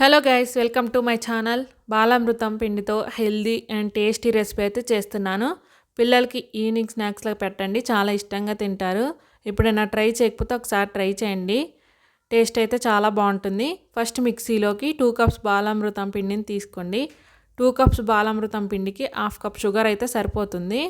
Hello guys, welcome to my channel. Balamrutham పిండితో healthy and tasty recipe అయితే చేస్తున్నాను. పిల్లలకి ఈవినింగ్ స్నాక్స్లో పెట్టండి, చాలా ఇష్టంగా తింటారు. ఎప్పుడైనా ట్రై చేయకపోతే ఒకసారి ట్రై చేయండి. టేస్ట్ అయితే చాలా బాగుంటుంది. ఫస్ట్ మిక్సీలోకి 2 కప్స్ బాలామృతం పిండిని తీసుకోండి. 2 కప్స్ బాలామృతం పిండికి 1/2 కప్ షుగర్ అయితే సరిపోతుంది.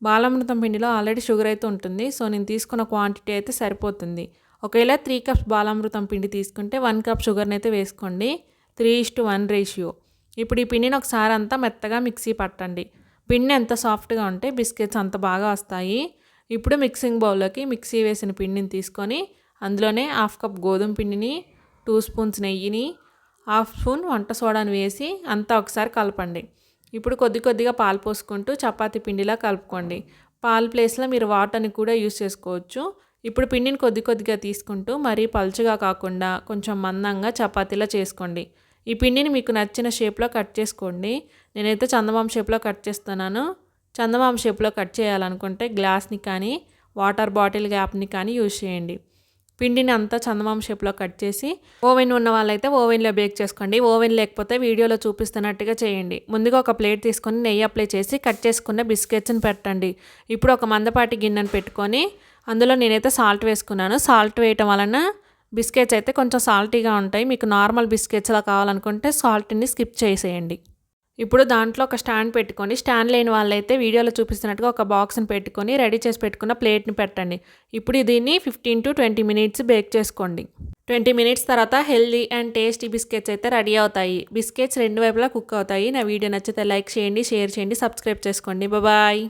బాలామృతం పిండిలో ఆల్రెడీ షుగర్ అయితే ఉంటుంది, సో నేను తీసుకున్న క్వాంటిటీ అయితే సరిపోతుంది. ఒకవేళ 3 కప్స్ బాలామృతం పిండి తీసుకుంటే 1 కప్ షుగర్ని అయితే వేసుకోండి. 3:1 రేషియో. ఇప్పుడు ఈ పిండిని ఒకసారి అంతా మెత్తగా మిక్సీ పట్టండి. పిండి ఎంత సాఫ్ట్గా ఉంటే బిస్కెట్స్ అంత బాగా వస్తాయి. ఇప్పుడు మిక్సింగ్ బౌల్లోకి మిక్సీ వేసిన పిండిని తీసుకొని అందులోనే 1/2 కప్ గోధుమ పిండిని, 2 స్పూన్స్ నెయ్యిని, 1/2 స్పూన్ వంట సోడాని వేసి అంతా ఒకసారి కలపండి. ఇప్పుడు కొద్ది కొద్దిగా పాలు పోసుకుంటూ చపాతీ పిండిలా కలుపుకోండి. పాలు ప్లేస్లో మీరు వాటర్ని కూడా యూస్ చేసుకోవచ్చు. ఇప్పుడు పిండిని కొద్ది కొద్దిగా తీసుకుంటూ మరీ పలుచగా కాకుండా కొంచెం మందంగా చపాతీలా చేసుకోండి. ఈ పిండిని మీకు నచ్చిన షేప్లో కట్ చేసుకోండి. నేనైతే చందమామ షేప్లో కట్ చేస్తున్నాను. చందమామ షేప్లో కట్ చేయాలనుకుంటే గ్లాస్ని కానీ వాటర్ బాటిల్ గ్యాప్ని కానీ యూజ్ చేయండి. పిండిని అంతా చందమామ షేప్లో కట్ చేసి ఓవెన్ ఉన్న వాళ్ళైతే ఓవెన్లో బేక్ చేసుకోండి. ఓవెన్ లేకపోతే వీడియోలో చూపిస్తున్నట్టుగా చేయండి. ముందుగా ఒక ప్లేట్ తీసుకొని నెయ్యి అప్లై చేసి కట్ చేసుకున్న బిస్కెట్స్ని పెట్టండి. ఇప్పుడు ఒక మందపాటి గిన్నెను పెట్టుకొని అందులో నేనైతే సాల్ట్ వేసుకున్నాను. సాల్ట్ వేయటం వలన బిస్కెట్స్ అయితే కొంచెం సాల్టీగా ఉంటాయి. మీకు నార్మల్ బిస్కెట్స్ అలా కావాలనుకుంటే సాల్ట్ని స్కిప్ చేసేయండి. ఇప్పుడు దాంట్లో ఒక స్టాండ్ పెట్టుకొని, స్టాండ్ లేని వాళ్ళైతే వీడియోలో చూపిస్తున్నట్టుగా ఒక బాక్స్ని పెట్టుకొని రెడీ చేసి పెట్టుకున్న ప్లేట్ని పెట్టండి. ఇప్పుడు దీన్ని 15 to 20 మినిట్స్ బేక్ చేసుకోండి. 20 మినిట్స్ తర్వాత హెల్దీ అండ్ టేస్టీ బిస్కెట్స్ అయితే రెడీ అవుతాయి. బిస్కెట్స్ రెండు వైపులా కుక్ అవుతాయి. నా వీడియో నచ్చితే లైక్ చేయండి, షేర్ చేయండి, సబ్స్క్రైబ్ చేసుకోండి. బాయ్.